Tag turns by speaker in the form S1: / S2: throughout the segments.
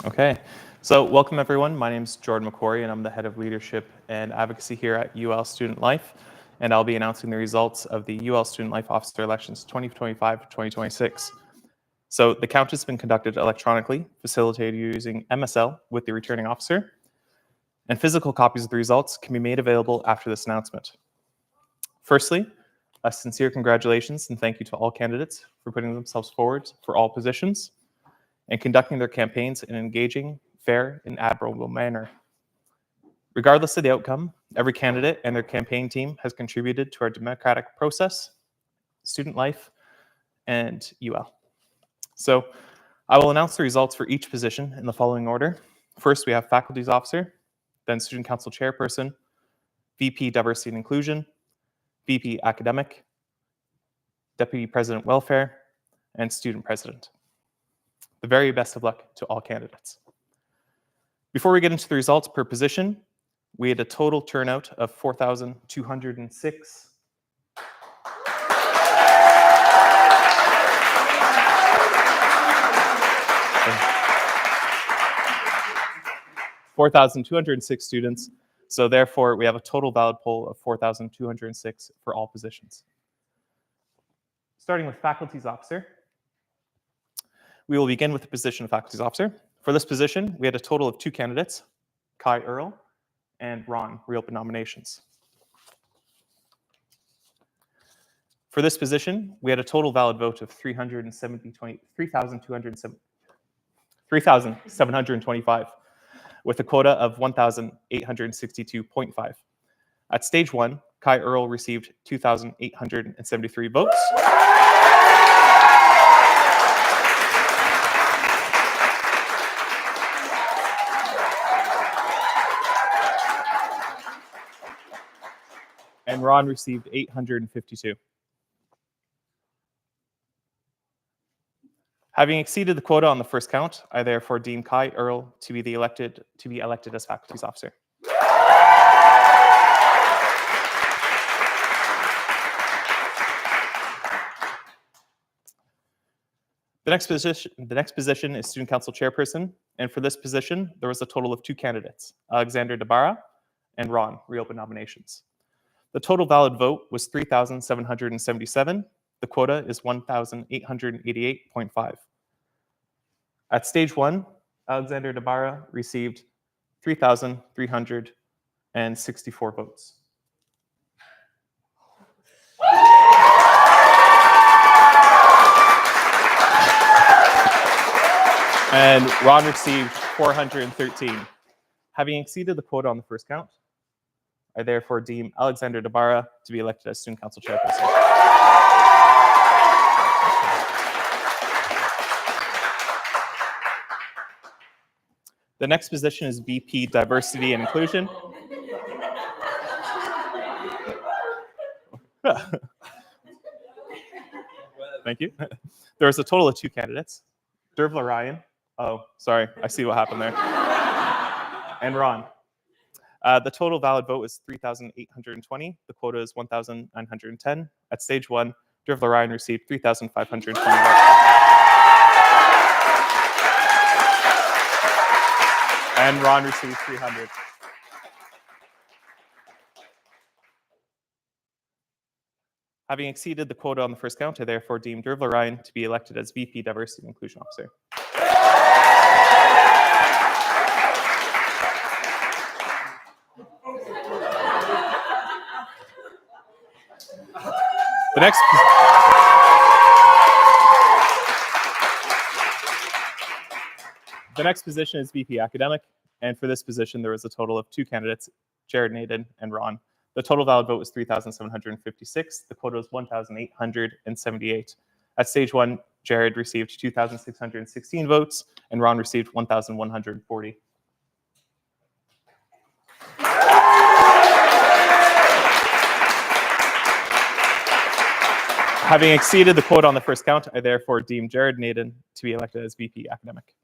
S1: Okay, so welcome everyone. My name is Jordan McQuarrie and I'm the head of leadership and advocacy here at UL Student Life. And I'll be announcing the results of the UL Student Life Officer Elections 2025-2026. So the count has been conducted electronically, facilitated using MSL with the returning officer. And physical copies of the results can be made available after this announcement. Firstly, a sincere congratulations and thank you to all candidates for putting themselves forward for all positions and conducting their campaigns in an engaging, fair, and admirable manner. Regardless of the outcome, every candidate and their campaign team has contributed to our democratic process, student life, and UL. So I will announce the results for each position in the following order. First, we have Faculties Officer, then Student Council Chairperson, VP Diversity and Inclusion, VP Academic, Deputy President Welfare, and Student President. The very best of luck to all candidates. Before we get into the results per position, we had a total turnout of 4,206. 4,206 students. So therefore, we have a total valid poll of 4,206 for all positions. Starting with Faculties Officer, we will begin with the position of Faculties Officer. For this position, we had a total of 2 candidates, Kai Earl and Ron, reopen nominations. For this position, we had a total valid vote of 3,725, with a quota of 1,862.5. At stage 1, Kai Earl received 2,873 votes. And Ron received 852. Having exceeded the quota on the first count, I therefore deem Kai Earl to be elected as Faculties Officer. The next position is Student Council Chairperson, and for this position, there was a total of 2 candidates, Alexander Dabara and Ron, reopen nominations. The total valid vote was 3,777. The quota is 1,888.5. At stage 1, Alexander Dabara received 3,364 votes. And Ron received 413. Having exceeded the quota on the first count, I therefore deem Alexander Dabara to be elected as Student Council Chairperson. The next position is VP Diversity and Inclusion. Thank you. There was a total of 2 candidates, Dervla Ryan. Oh, sorry, I see what happened there. And Ron. The total valid vote is 3,820. The quota is 1,910. At stage 1, Dervla Ryan received 3,520 votes. And Ron received 300. Having exceeded the quota on the first count, I therefore deem Dervla Ryan to be elected as VP Diversity and Inclusion Officer. The next position is VP Academic, and for this position, there was a total of 2 candidates, Jared Naden and Ron. The total valid vote was 3,756. The quota was 1,878. At stage 1, Jared received 2,616 votes, and Ron received 1,140. Having exceeded the quota on the first count, I therefore deem Jared Naden to be elected as VP Academic.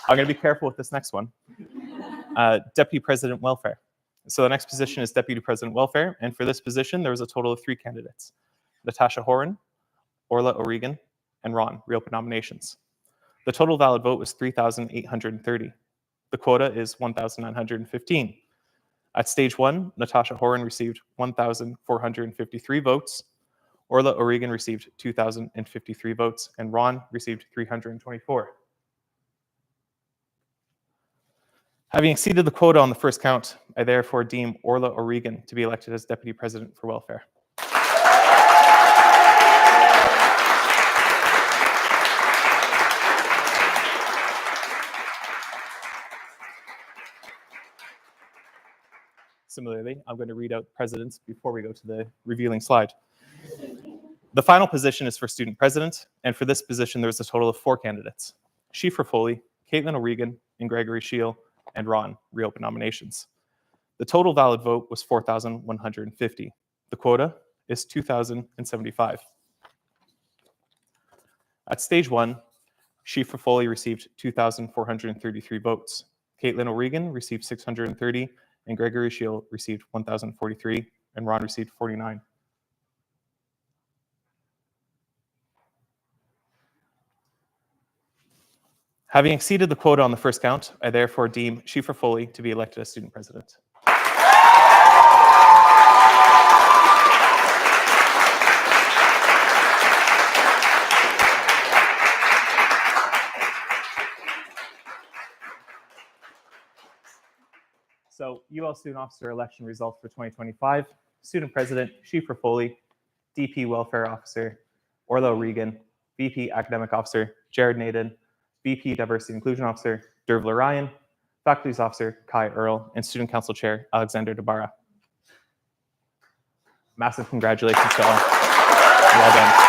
S1: I'm going to be careful with this next one. Deputy President Welfare. So the next position is Deputy President Welfare, and for this position, there was a total of 3 candidates, Natasha Horan, Orla O'Regan, and Ron, reopen nominations. The total valid vote was 3,830. The quota is 1,915. At stage 1, Natasha Horan received 1,453 votes, Orla O'Regan received 2,053 votes, and Ron received 324. Having exceeded the quota on the first count, I therefore deem Orla O'Regan to be elected as Deputy President for Welfare. Similarly, I'm going to read out presidents before we go to the revealing slide. The final position is for student president, and for this position, there's a total of 4 candidates: Shifra Foley, Caitlin O'Regan, and Gregory Shiel, and Ron, reopen nominations. The total valid vote was 4,150. The quota is 2,075. At stage 1, Shifra Foley received 2,433 votes. Caitlin O'Regan received 630, and Gregory Shiel received 1,043, and Ron received 49. Having exceeded the quota on the first count, I therefore deem Shifra Foley to be elected as student president. So, UL Student Officer election results for 2025. Student President, Shifra Foley. DP Welfare Officer, Orla O'Regan. VP Academic Officer, Jared Naden. VP Diversity Inclusion Officer, Dervla Ryan. Faculties Officer, Kai Earl. And Student Council Chair, Alexander Dabara. Massive congratulations to all. Well done.